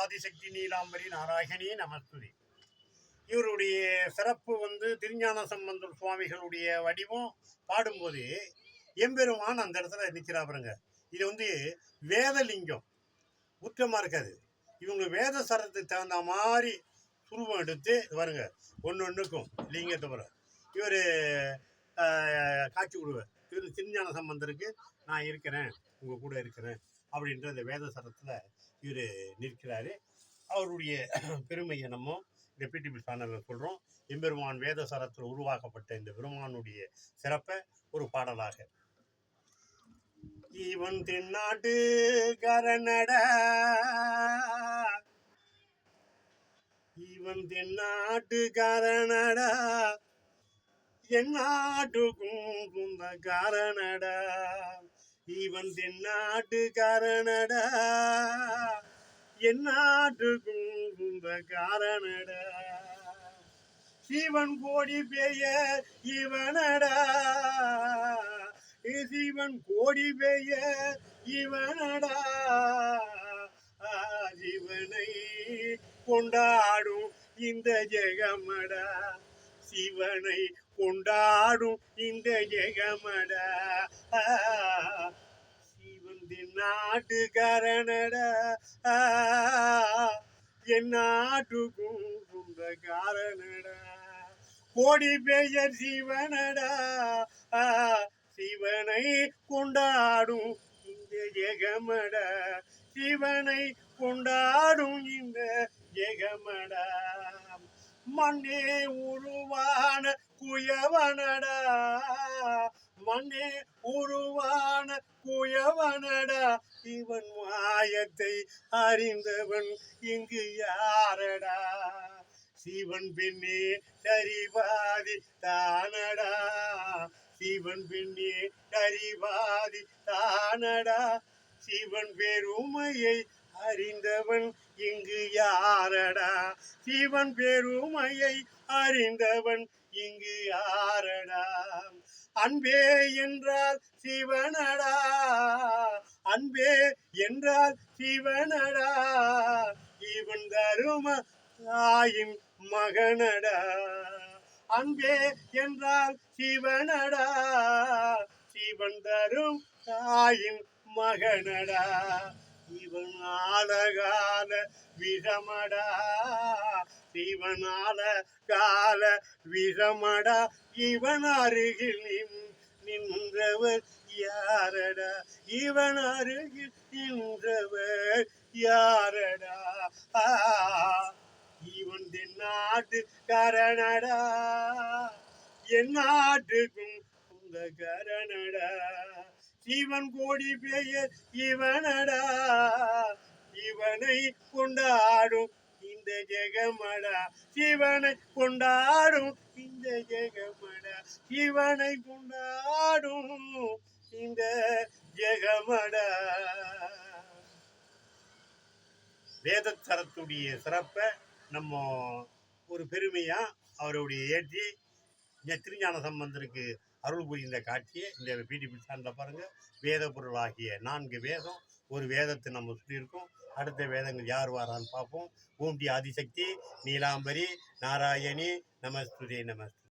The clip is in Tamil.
ஆதிசக்தி நீலாம்பரி நாராயணி நமஸ்துதி. இவருடைய சிறப்பு திருஞான சம்பந்தர் சுவாமிகளுடைய வடிவம் பாடும்போது எம்பெருமான் அந்த இடத்துல நிற்கிறா பாருங்க. இது வேதலிங்கம் உச்சமா இருக்காது. இவங்க வேத சரத்துக்கு தகுந்த மாதிரி சுருவம் எடுத்து பாருங்க, ஒன்றுக்கும் லிங்கத்தை பாரு. இவர் காட்சி கொடுவார். இவர் திருஞான சம்பந்தருக்கு நான் இருக்கிறேன், உங்க கூட இருக்கிறேன் அப்படின்ற இந்த வேத சரத்தில் இவர் நிற்கிறாரு. அவருடைய பெருமையை நம்ம இந்த பிடிபி சேனலில் சொல்கிறோம். எம்பெருமான் வேத சரத்தில் உருவாக்கப்பட்ட இந்த பெருமானுடைய சிறப்பை ஒரு பாடலாக. இவன் தென்னாட்டு கரணட, இவன் தென்னாட்டு காரணடா, என் நாட்டுக்கும் சொந்த காரணடா. இவன் தென்னாட்டு காரணடா, என் நாட்டுக்கும் சொந்த காரணடா. சிவன் கோடி பெயர் இவனடா, சிவன் கோடி பெயர் இவனடா. சிவனை கொண்டாடும் இந்த ஜெகமடா, சிவனை கொண்டாடும் இந்த ஜெகமடா. சிவன் நாட்டுக்காரனடா, என் நாட்டுக்கும் சொந்தக்காரனடா. கோடி பெயர் சிவனடா, சிவனை கொண்டாடும் இந்த ஜெகமடா, சிவனை கொண்டாடும் இந்த ஜெகமடா. மண்ணே உருவான குயவனடா, மண்ணே உருவான குயவனடா. இவன் மாயத்தை அறிந்தவன் இங்கு யாரடா. சிவன் பெண்ணே சரிவாதி தானடா, சிவன் பெண்ணே சரிவாதி தானடா. சிவன் பெருமையை அறிந்தவன் இங்கு யாரடா, சிவன் பெருமையை அறிந்தவன் இங்கு யாரடா. அன்பே என்றால் சிவனடா, அன்பே என்றால் சிவனடா. இவன் தரும தாயின் மகனடா. அன்பே என்றால் சிவனடா, சிவன் தரும் தாயின் மகனடா. இவன் ஆலகால விஷமடா, சிவனால கால விஷமடா. இவன் அருகில் நின்றவர் யாரடா, இவன் அருகில் நின்றவர் யாரடா. இவன் தென்னாட்டு கரணடா, என் நாட்டுக்கும் இந்த கரணடா. சிவன் கோடி பெயர் இவனடா, இவனை கொண்டாடும் இந்த ஜெகமடா, சிவனை கொண்டாடும் இந்த ஜெகமடா, சிவனை கொண்டாடும் இந்த ஜெகமடா. வேதத்தரத்துடைய சிறப்பை நம்ம ஒரு பெருமையா அவருடைய ஏற்றி திருஞான சம்பந்தருக்கு அருள் புரிந்த காட்சியை இந்த பிடிபி சேனலில் பாருங்கள். வேத பொருளாகிய 4 வேதம், ஒரு வேதத்தை நம்ம சொல்லியிருக்கோம். அடுத்த வேதங்கள் யார் வாரான்னு பார்ப்போம். ஓம் ஆதிசக்தி நீலாம்பரி நாராயணி நமஸ்துதே நமஸ்து.